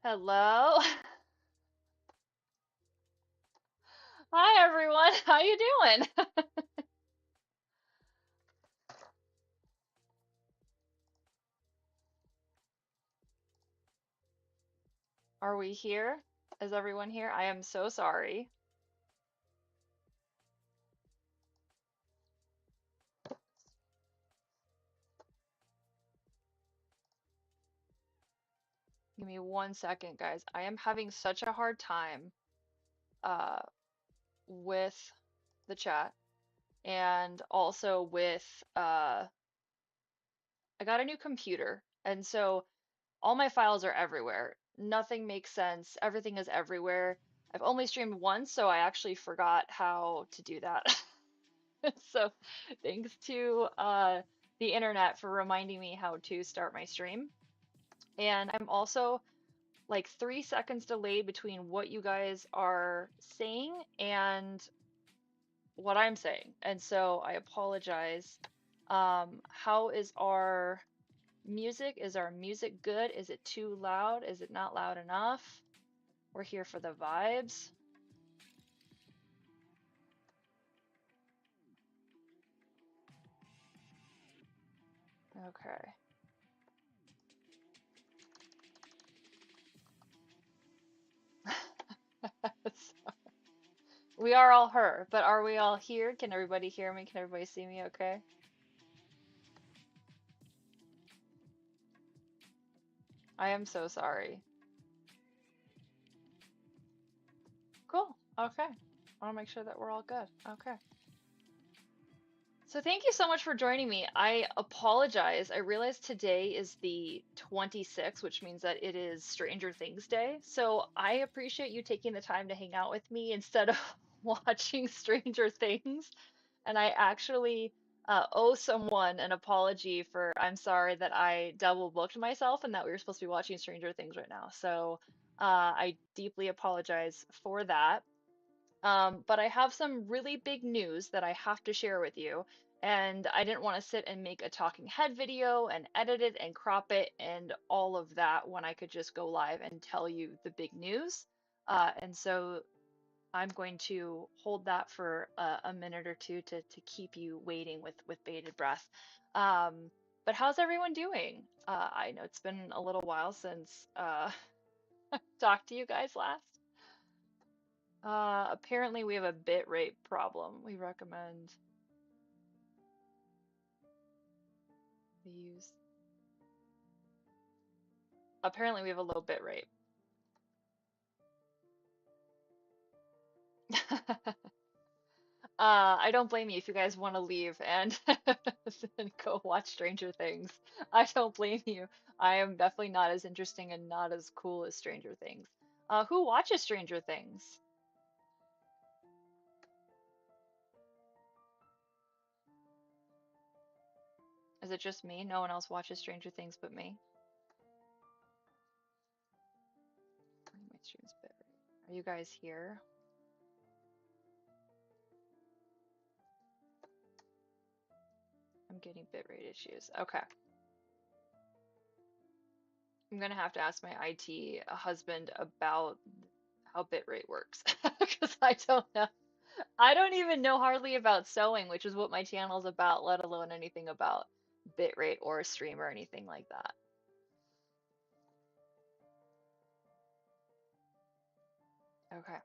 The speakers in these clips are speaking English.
Hello. Hi everyone. How you doing? Are we here? Is everyone here? I am so sorry. Give me 1 second, guys. I am having such a hard time uh with the chat and also with I got a new computer and so all my files are everywhere. Nothing makes sense. Everything is everywhere. I've only streamed once, so I actually forgot how to do that. So thanks to the internet for reminding me how to start my stream. And I'm also like 3 seconds delayed between what you guys are saying and what I'm saying. And so I apologize. How is our music? Is our music good? Is it too loud? Is it not loud enough? We're here for the vibes. Okay. We are all her, but are we all here? Can everybody hear me? Can everybody see me okay? I am so sorry. Cool. Okay. I want to make sure that we're all good. Okay. So thank you so much for joining me. I apologize. I realize today is the 26th, which means that it is Stranger Things Day. So I appreciate you taking the time to hang out with me instead of watching Stranger Things. And I actually owe someone an apology for I'm sorry that I double booked myself and that we were supposed to be watching Stranger Things right now. So I deeply apologize for that. But I have some really big news that I have to share with you. And I didn't want to sit and make a talking head video and edit it and crop it and all of that when I could just go live and tell you the big news. And so I'm going to hold that for a minute or two to keep you waiting with bated breath. But how's everyone doing? I know it's been a little while since talked to you guys last. Apparently we have a bit rate problem. We recommend we use. Apparently we have a low bit rate. I don't blame you if you guys want to leave and and go watch Stranger Things. I don't blame you. I am definitely not as interesting and not as cool as Stranger Things. Who watches Stranger Things? Is it just me? No one else watches Stranger Things but me? My stream's bit rate. Are you guys here? I'm getting bitrate issues. Okay. I'm gonna have to ask my IT husband about how bitrate works because I don't know. I don't even know hardly about sewing, which is what my channel's about, let alone anything about bitrate or stream or anything like that. Okay.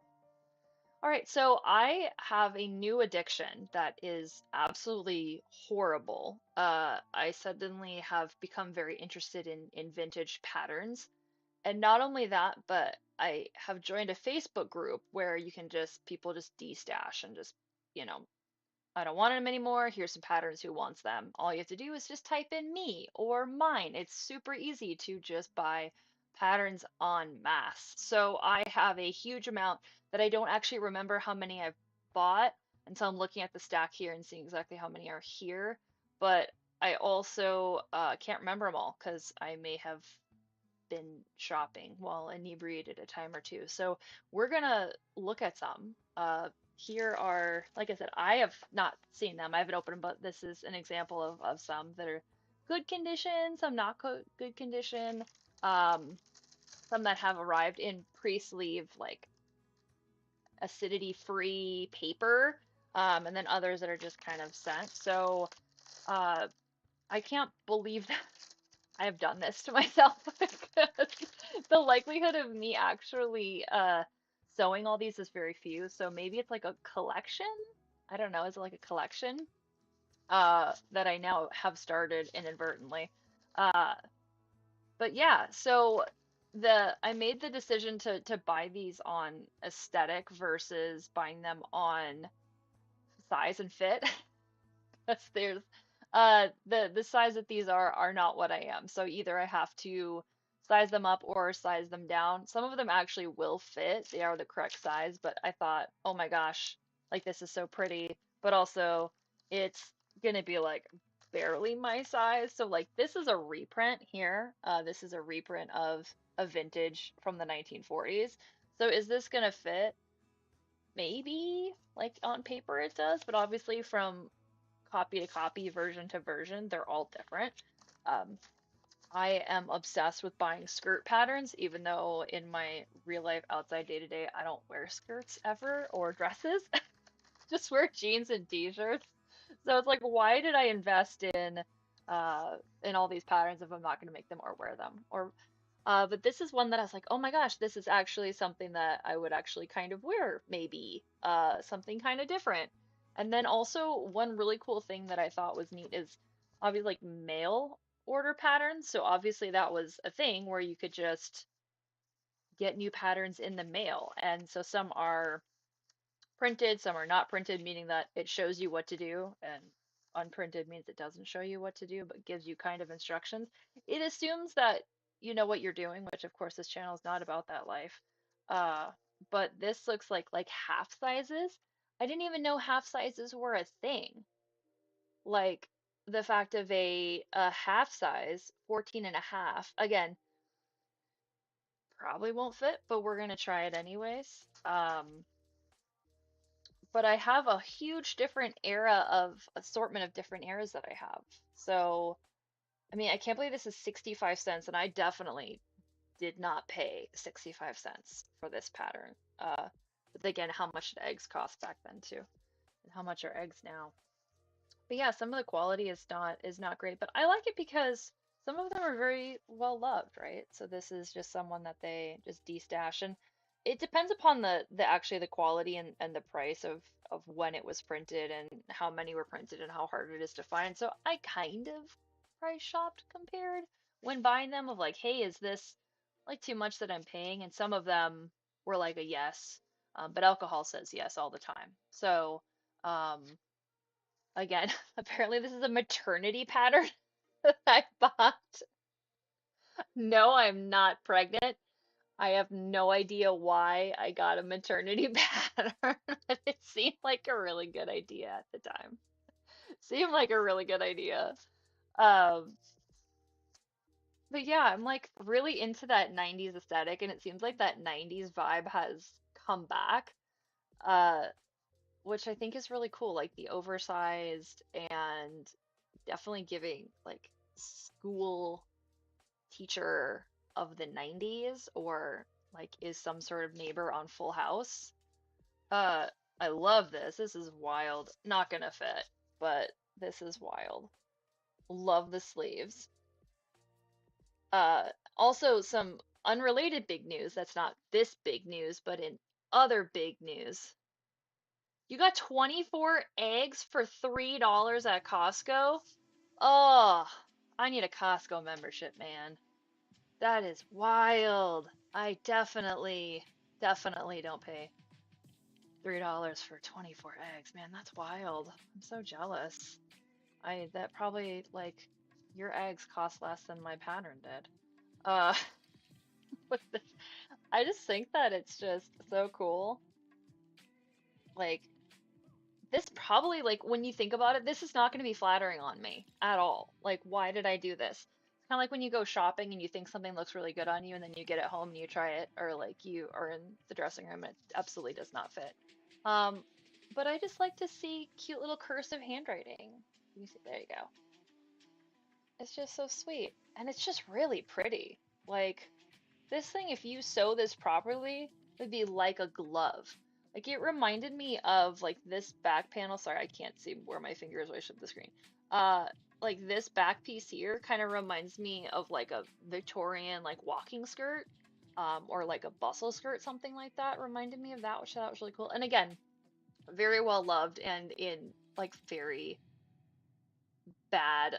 All right, so I have a new addiction that is absolutely horrible. I suddenly have become very interested in vintage patterns. And not only that, but I have joined a Facebook group where you can just, people just destash and just, you know, I don't want them anymore. Here's some patterns. Who wants them? All you have to do is just type in me or mine. It's super easy to just buy patterns en masse. So I have a huge amount that I don't actually remember how many I've bought until I'm looking at the stack here and seeing exactly how many are here. But I also can't remember them all because I may have been shopping while inebriated a time or two. So we're gonna look at some. Here are, like I said, I have not seen them. I haven't opened them, but this is an example of some that are good condition, some not good condition. Um, some that have arrived in pre-sleeve, like acidity-free paper, and then others that are just kind of sent. So uh, I can't believe that I have done this to myself because the likelihood of me actually sewing all these is very few. So maybe it's like a collection. I don't know. Is it like a collection that I now have started inadvertently? Uh, but yeah, so I made the decision to buy these on aesthetic versus buying them on size and fit. Because there's the size that these are not what I am. So either I have to size them up or size them down. Some of them actually will fit. They are the correct size, but I thought, "Oh my gosh, like this is so pretty, but also it's gonna be like barely my size." So like this is a reprint here. This is a reprint of a vintage from the 1940s. So is this gonna fit? Maybe, like on paper it does, but obviously from copy to copy, version to version, they're all different. Um, I am obsessed with buying skirt patterns, even though in my real life outside day to day, I don't wear skirts ever or dresses. Just wear jeans and t-shirts. So it's like, why did I invest in all these patterns if I'm not going to make them or wear them? Or but this is one that I was like, oh my gosh, this is actually something that I would actually kind of wear, maybe. Something kind of different. And then also one really cool thing that I thought was neat is obviously like mail order patterns. So obviously that was a thing where you could just get new patterns in the mail. And so some are printed, some are not printed, meaning that it shows you what to do, and unprinted means it doesn't show you what to do, but gives you kind of instructions. It assumes that you know what you're doing, which of course this channel is not about that life. Uh, but this looks like half sizes. I didn't even know half sizes were a thing. Like the fact of a half size, 14 and a half. Again, probably won't fit, but we're gonna try it anyways. But I have a huge different era of assortment of different eras that I have. So, I mean, I can't believe this is 65 cents, and I definitely did not pay 65 cents for this pattern. But again, how much did eggs cost back then too? And how much are eggs now? But yeah, some of the quality is not great, but I like it because some of them are very well loved, right? So this is just someone that they just destash, and it depends upon the actually the quality and the price of when it was printed and how many were printed and how hard it is to find. So I kind of price shopped compared when buying them of like, hey, is this like too much that I'm paying? And some of them were like a yes, but alcohol says yes all the time. So um, again, apparently this is a maternity pattern that I bought. No, I'm not pregnant. I have no idea why I got a maternity pattern, but it seemed like a really good idea at the time. Seemed like a really good idea. Um, but yeah, I'm like really into that 90s aesthetic, and it seems like that 90s vibe has come back, uh, which I think is really cool. Like the oversized and definitely giving like school teacher of the 90s or like is some sort of neighbor on Full House. Uh, I love this. This is wild. Not gonna fit, but this is wild. Love the sleeves. Uh, Also some unrelated big news that's not this big news, but in other big news. You got 24 eggs for $3 at Costco? Oh, I need a Costco membership, man. That is wild. I definitely don't pay $3 for 24 eggs. Man, that's wild. I'm so jealous. That probably like your eggs cost less than my pattern did. Uh, with this, I just think that it's just so cool. Like this probably like when you think about it, this is not going to be flattering on me at all. Like why did I do this? It's kind of like when you go shopping and you think something looks really good on you and then you get it home and you try it or like you are in the dressing room and it absolutely does not fit. Um, but I just like to see cute little cursive handwriting. You see, there you go. It's just so sweet and it's just really pretty. Like this thing, if you sew this properly, would be like a glove. Like it reminded me of like this back panel. Sorry, I can't see where my finger is when I shift the screen. Uh, like this back piece here kind of reminds me of like a Victorian like walking skirt, or like a bustle skirt, something like that. Reminded me of that, which I thought was really cool. And again, very well loved and in like very bad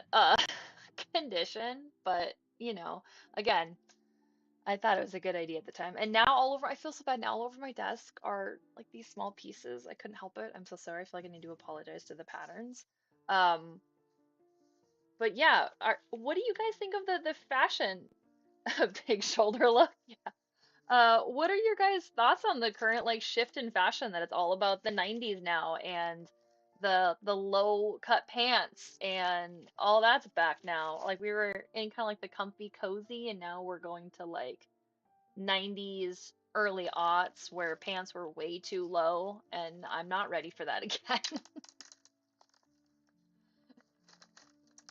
condition, but you know, again, I thought it was a good idea at the time. And now all over, I feel so bad now all over my desk are like these small pieces. I couldn't help it. I'm so sorry. I feel like I need to apologize to the patterns. Um, but yeah, what do you guys think of the fashion big shoulder look? What are your guys' thoughts on the current like shift in fashion that it's all about the 90s now and the low cut pants and all that's back now. Like we were in kind of like the comfy cozy and now we're going to like 90s early aughts where pants were way too low and I'm not ready for that again.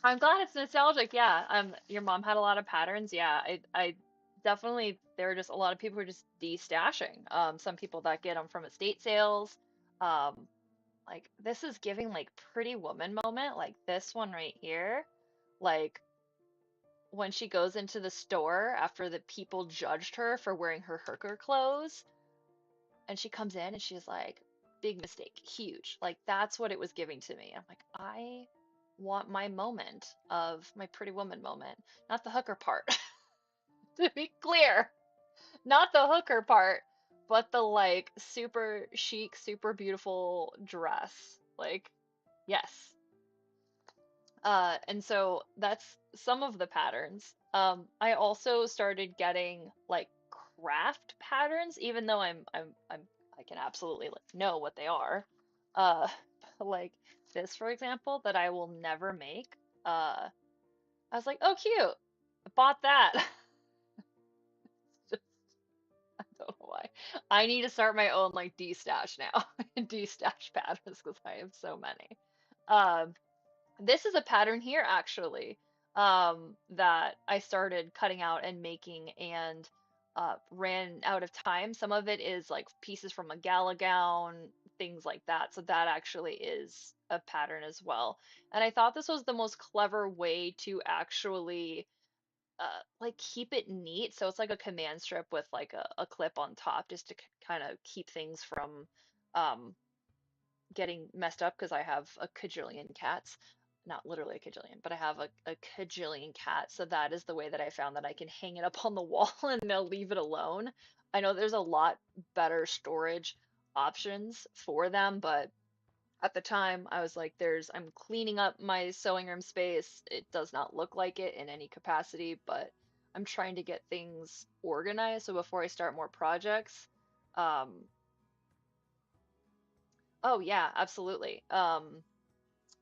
I'm glad it's nostalgic. Yeah. Your mom had a lot of patterns. Yeah. I definitely, there were just a lot of people who are just de-stashing. Some people that get them from estate sales. Um, like this is giving like Pretty Woman moment, like this one right here. Like when she goes into the store after the people judged her for wearing her hooker clothes and she comes in and she's like, big mistake, huge. Like that's what it was giving to me. I'm like, I want my moment of my Pretty Woman moment, not the hooker part. To be clear, not the hooker part, but the like super chic, super beautiful dress. Like, yes. And so that's some of the patterns. I also started getting like craft patterns, even though I can absolutely like know what they are. Uh, like this, for example, that I will never make. I was like, oh, cute. I bought that. Just, I don't know why. I need to start my own like D-stash now. D-stash patterns because I have so many. Um, this is a pattern here actually, that I started cutting out and making and ran out of time. Some of it is like pieces from a gala gown, things like that. So that actually is a pattern as well. And I thought this was the most clever way to actually like keep it neat. So it's like a command strip with like a clip on top just to kind of keep things from um, getting messed up because I have a cajillion cats. Not literally a cajillion, but I have a cajillion cats. So that is the way that I found that I can hang it up on the wall and they'll leave it alone. I know there's a lot better storage options for them, but at the time I was like, I'm cleaning up my sewing room space. It does not look like it in any capacity, but I'm trying to get things organized. So before I start more projects, um, oh yeah, absolutely.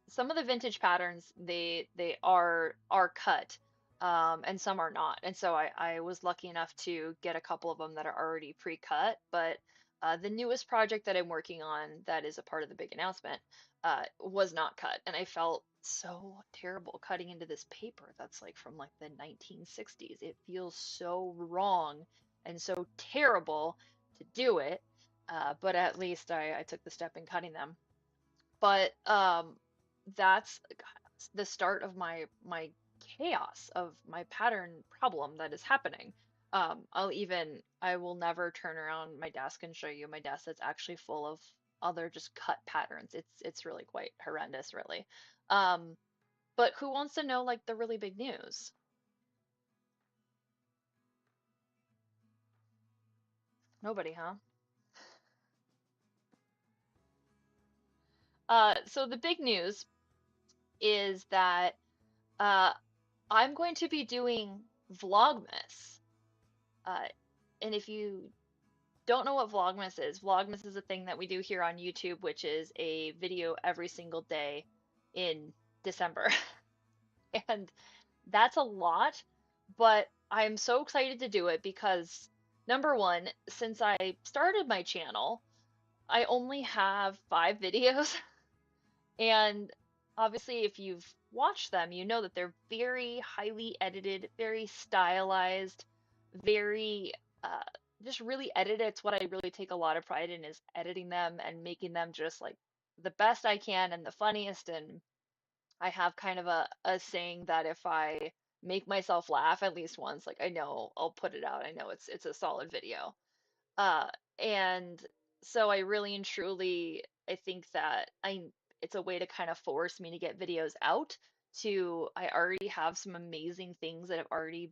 Some of the vintage patterns they are cut, and some are not. And so I was lucky enough to get a couple of them that are already pre-cut. But the newest project that I'm working on that is a part of the big announcement was not cut, and I felt so terrible cutting into this paper that's like from like the 1960s. It feels so wrong and so terrible to do it. But at least I took the step in cutting them. But that's the start of my chaos of my pattern problem that is happening. I will never turn around my desk and show you my desk that's actually full of other just cut patterns. It's really quite horrendous, really. Um, but who wants to know like the really big news? Nobody, huh? So the big news is that uh, I'm going to be doing Vlogmas. Uh, and if you don't know what Vlogmas is a thing that we do here on YouTube, which is a video every single day in December. And that's a lot, but I'm so excited to do it because number one, since I started my channel, I only have 5 videos. And obviously, if you've watched them, you know that they're very highly edited, very stylized. very uh, just really edited. It's what I really take a lot of pride in is editing them and making them just like the best I can and the funniest. And I have kind of a saying that if I make myself laugh at least once, like I know I'll put it out. I know it's a solid video. Uh, and so I really and truly, I think that it's a way to kind of force me to get videos out. I already have some amazing things that have already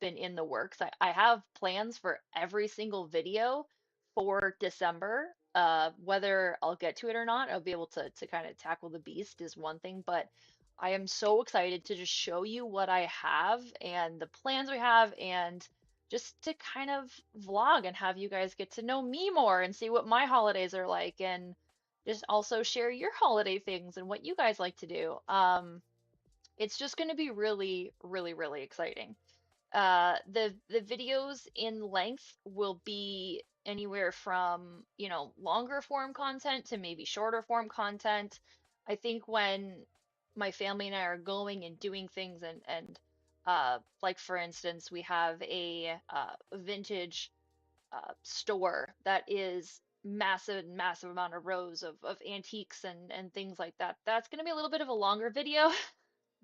been in the works. I have plans for every single video for December. Whether I'll get to it or not, I'll be able to kind of tackle the beast is one thing, but I am so excited to just show you what I have and the plans we have and just to kind of vlog and have you guys get to know me more and see what my holidays are like and just also share your holiday things and what you guys like to do. It's just going to be really, really, really exciting. The videos in length will be anywhere from, longer form content to maybe shorter form content. I think when my family and I are going and doing things and like for instance, we have a vintage store that is massive, massive amount of rows of antiques and things like that. That's going to be a little bit of a longer video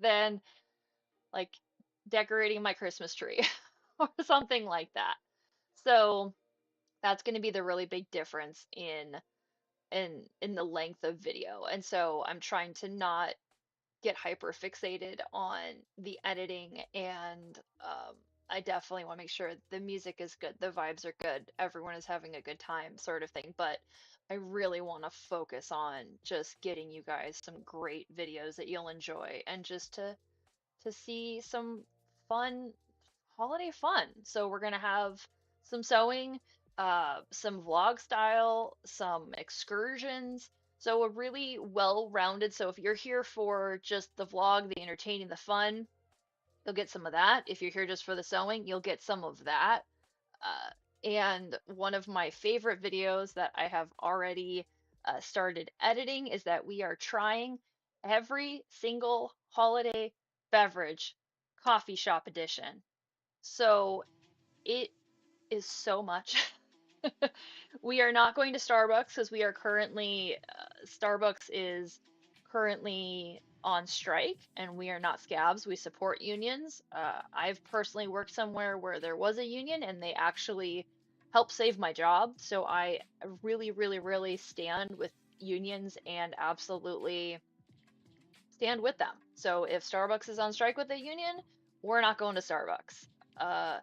than like decorating my Christmas tree or something like that. So that's going to be the really big difference in the length of video. And so I'm trying to not get hyper fixated on the editing and I definitely want to make sure the music is good, the vibes are good, everyone is having a good time sort of thing. But I really want to focus on just getting you guys some great videos that you'll enjoy and just to see some fun holiday fun. So we're gonna have some sewing, some vlog style, some excursions. So a really well-rounded. So if you're here for just the vlog, the entertaining, the fun, you'll get some of that. If you're here just for the sewing, you'll get some of that. And one of my favorite videos that I have already started editing is that we are trying every single holiday beverage coffee shop edition. So it is so much. We are not going to Starbucks because we are currently, Starbucks is currently on strike and we are not scabs. We support unions. I've personally worked somewhere where there was a union and they actually helped save my job. So I really, really, really stand with unions and absolutely stand with them. So if Starbucks is on strike with the union, we're not going to Starbucks. Uh,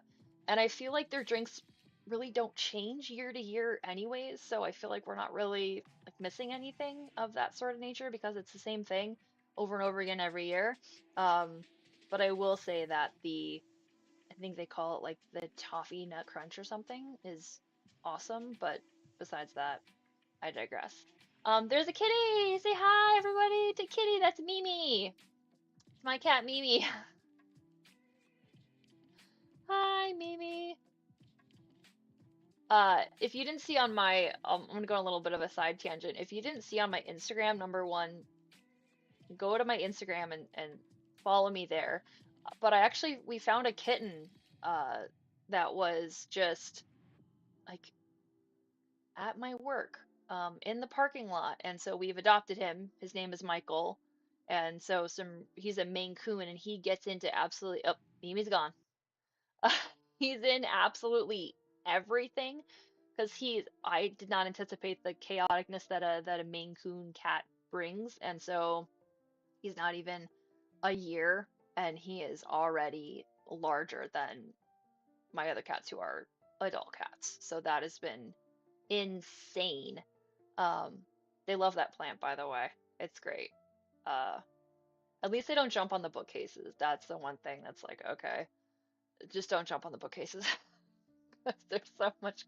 and I feel like their drinks really don't change year to year anyways, so I feel like we're not really like missing anything of that sort of nature because it's the same thing over and over again every year. Um, but I will say that I think they call it like the toffee nut crunch or something is awesome, but besides that, I digress. There's a kitty! Say hi, everybody, to Kitty. That's Mimi. It's my cat, Mimi. Hi, Mimi. If you didn't see on my, I'm gonna go on a little bit of a side tangent. If you didn't see on my Instagram, number one, go to my Instagram and follow me there. But we found a kitten, uh, that was just like at my work, in the parking lot. And so we've adopted him. His name is Michael. And so he's a Maine Coon and he gets into absolutely, oh, Mimi's gone. He's in absolutely everything because I did not anticipate the chaoticness that a Maine Coon cat brings. And so he's not even a year and he is already larger than my other cats who are adult cats. So that has been insane. Um, they love that plant, by the way. It's great. Uh, at least they don't jump on the bookcases. That's the one thing that's like, okay, just don't jump on the bookcases. There's so much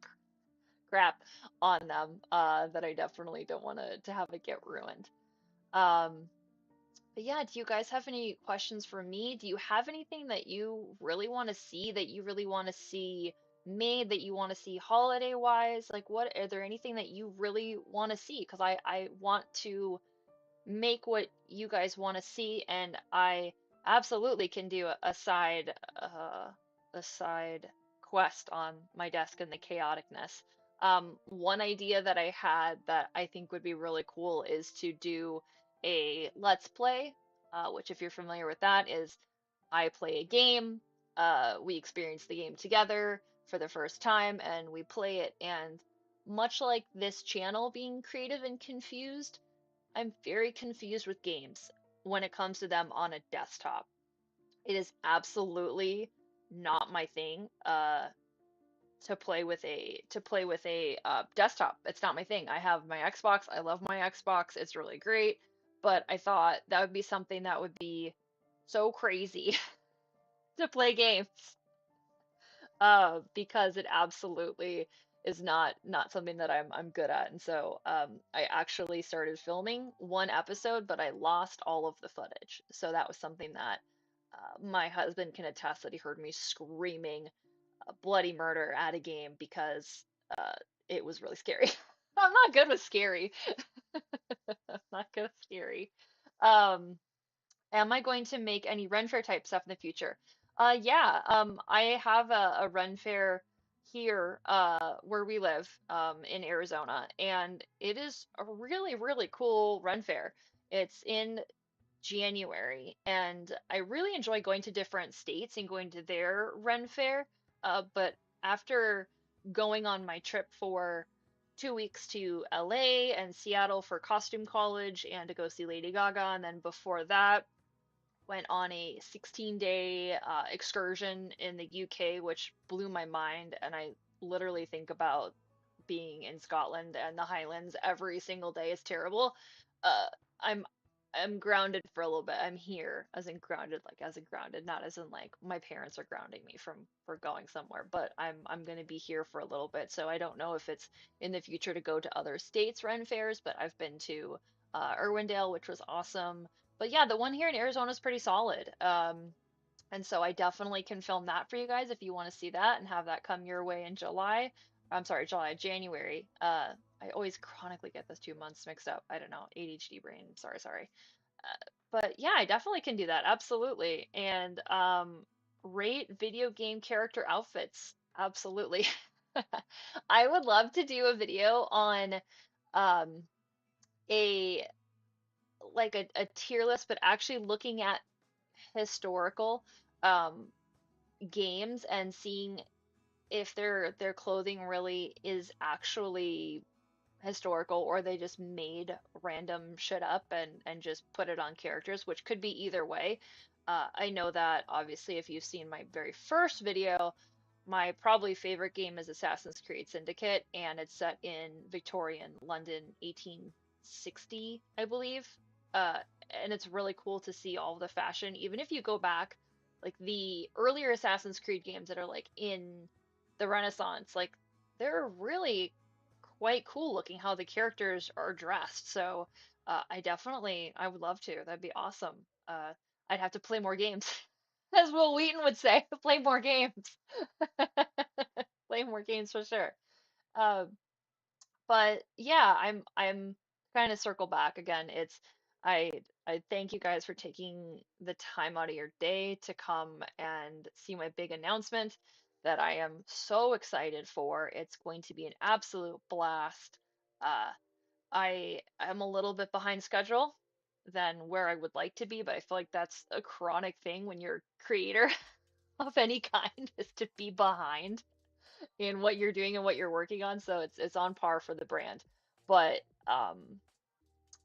crap on them that I definitely don't want to have it get ruined. Um, but yeah, do you guys have any questions for me? Do you have anything that you really want to see, that you really want to see made, that you want to see holiday wise? Like, what are there anything that you really want to see? Because I want to make what you guys want to see, and I absolutely can do a side quest on my desk in the chaoticness. One idea that I had that I think would be really cool is to do a let's play, which, if you're familiar with that, is I play a game, we experience the game together for the first time, and we play it. And much like this channel being creative and confused, I'm very confused with games when it comes to them on a desktop. It is absolutely not my thing to play with a desktop. It's not my thing. I have my Xbox. I love my Xbox. It's really great, but I thought that would be something that would be so crazy to play games, because it absolutely is not something that I'm good at. And so I actually started filming one episode, but I lost all of the footage. So that was something that my husband can attest, that he heard me screaming bloody murder at a game because uh, it was really scary. I'm not good with scary. I'm not good with scary. Um, Am I going to make any Ren Fair type stuff in the future? Yeah, I have a Ren Fair here, where we live, in Arizona, and it is a really, really cool Ren Fair. It's in January, and I really enjoy going to different states and going to their Ren Fair. But after going on my trip for 2 weeks to LA and Seattle for Costume College and to go see Lady Gaga, and then before that, went on a 16-day excursion in the UK, which blew my mind. And I literally think about being in Scotland and the Highlands every single day is terrible. Uh, I'm I'm grounded for a little bit. I'm here as in grounded, like as in grounded, not as in like my parents are grounding me from for going somewhere. But I'm gonna be here for a little bit, so I don't know if it's in the future to go to other states' Ren fairs. But I've been to Irwindale, which was awesome. But yeah, the one here in Arizona is pretty solid. And so I definitely can film that for you guys if you want to see that and have that come your way in July. I'm sorry, July, January. I always chronically get those 2 months mixed up. I don't know, ADHD brain. Sorry, sorry. But yeah, I definitely can do that. Absolutely. And rate video game character outfits. Absolutely. I would love to do a video on um a a tier list, but actually looking at historical um games and seeing if their clothing really is actually historical, or they just made random shit up and just put it on characters, which could be either way. I know that obviously if you've seen my very first video, my probably favorite game is Assassin's Creed Syndicate, and it's set in Victorian London, 1860, I believe. Uh, and it's really cool to see all the fashion, even if you go back, like the earlier Assassin's Creed games that are like in the Renaissance, like they're really quite cool looking how the characters are dressed. So I would love to. That'd be awesome. Uh, I'd have to play more games, as Will Wheaton would say, play more games. Play more games for sure. Uh, but yeah, I'm kind of circle back again. I I thank you guys for taking the time out of your day to come and see my big announcement that I am so excited for. It's going to be an absolute blast. Uh, I am a little bit behind schedule than where I would like to be, but I feel like that's a chronic thing when you're a creator of any kind, is to be behind in what you're doing and what you're working on. So it's on par for the brand. But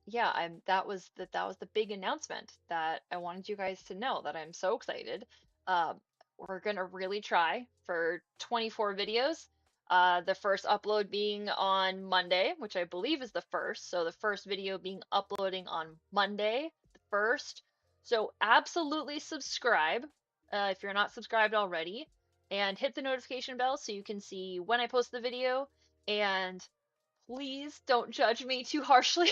yeah, that was the big announcement that I wanted you guys to know, that I'm so excited. Um, we're gonna really try for 24 videos. The first upload being on Monday, which I believe is the first. So the first video being uploading on Monday, the first. So absolutely subscribe if you're not subscribed already, and hit the notification bell so you can see when I post the video. And please don't judge me too harshly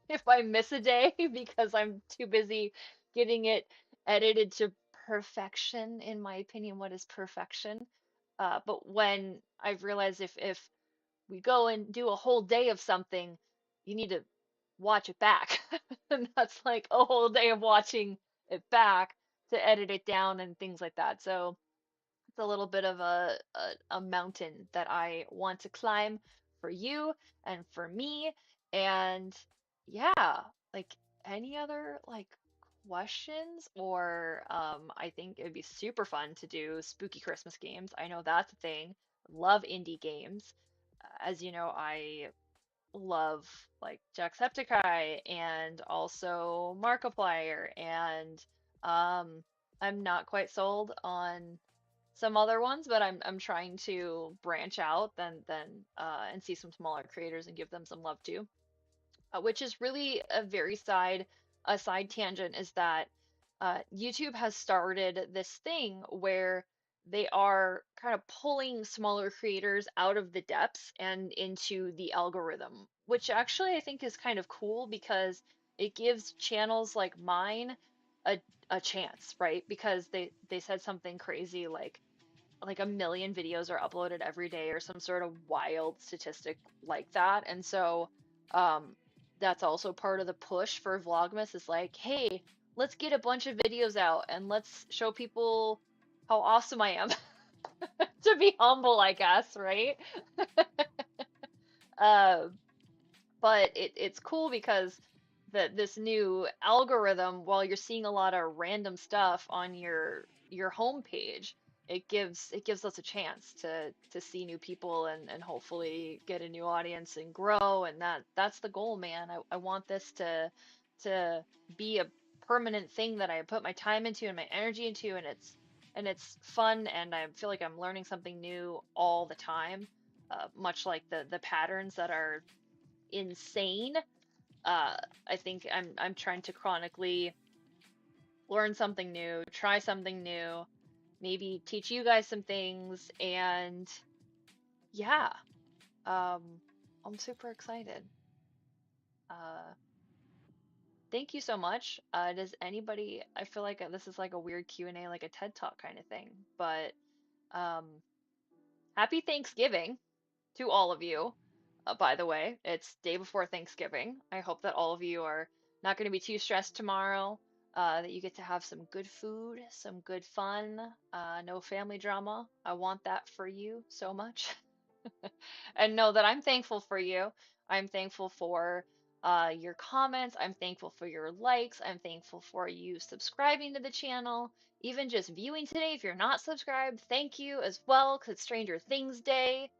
if I miss a day because I'm too busy getting it edited to perfection. In my opinion, what is perfection? But when I've realized if we go and do a whole day of something, you need to watch it back. And that's like a whole day of watching it back to edit it down and things like that. So It's a little bit of a mountain that I want to climb for you and for me. And yeah, like any other like questions or I think it would be super fun to do spooky Christmas games. I know that's a thing. Love indie games. As you know, I love like Jacksepticeye and also Markiplier and I'm not quite sold on some other ones, but I'm trying to branch out and see some smaller creators and give them some love too. Which is really a side tangent is that YouTube has started this thing where they are kind of pulling smaller creators out of the depths and into the algorithm, which actually I think is kind of cool because it gives channels like mine a a chance, right? Because they said something crazy like a million videos are uploaded every day or some sort of wild statistic like that. And so um, that's also part of the push for Vlogmas is like, hey, let's get a bunch of videos out and let's show people how awesome I am. To be humble, I guess, right? Uh, but it's cool because this new algorithm, while you're seeing a lot of random stuff on your homepage, it gives us a chance to see new people and hopefully get a new audience and grow, and that's the goal, man. I want this to be a permanent thing that I put my time into and my energy into, and it's fun, and I feel like I'm learning something new all the time. Much like the patterns that are insane. Uh, I think I'm trying to chronically learn something new, try something new, maybe teach you guys some things, and yeah, um, I'm super excited. Uh, thank you so much. Does anybody? I feel like this is like a weird Q&A, like a TED Talk kind of thing, but um, happy Thanksgiving to all of you. By the way, it's day before Thanksgiving. I hope that all of you are not going to be too stressed tomorrow, that you get to have some good food, some good fun, no family drama. I want that for you so much. And know that I'm thankful for you. I'm thankful for your comments. I'm thankful for your likes. I'm thankful for you subscribing to the channel. Even just viewing today, if you're not subscribed, thank you as well, because it's Stranger Things Day.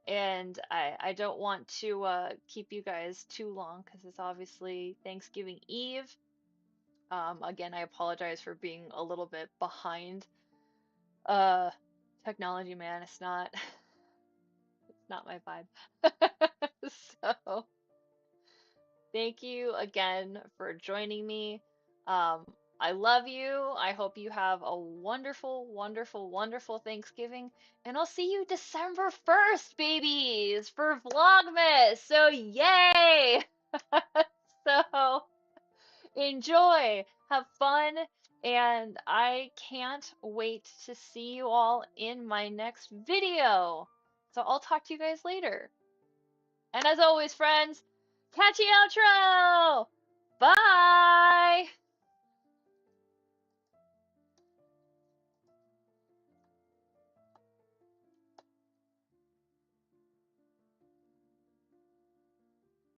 And I don't want to keep you guys too long because it's obviously Thanksgiving Eve. Again, I apologize for being a little bit behind. Uh, Technology, man, it's not it's not my vibe. So thank you again for joining me. Um, I love you. I hope you have a wonderful, wonderful, wonderful Thanksgiving. And I'll see you December 1st, babies, for Vlogmas. So, yay! So, enjoy, have fun, and I can't wait to see you all in my next video. So, I'll talk to you guys later. And as always, friends, catchy outro!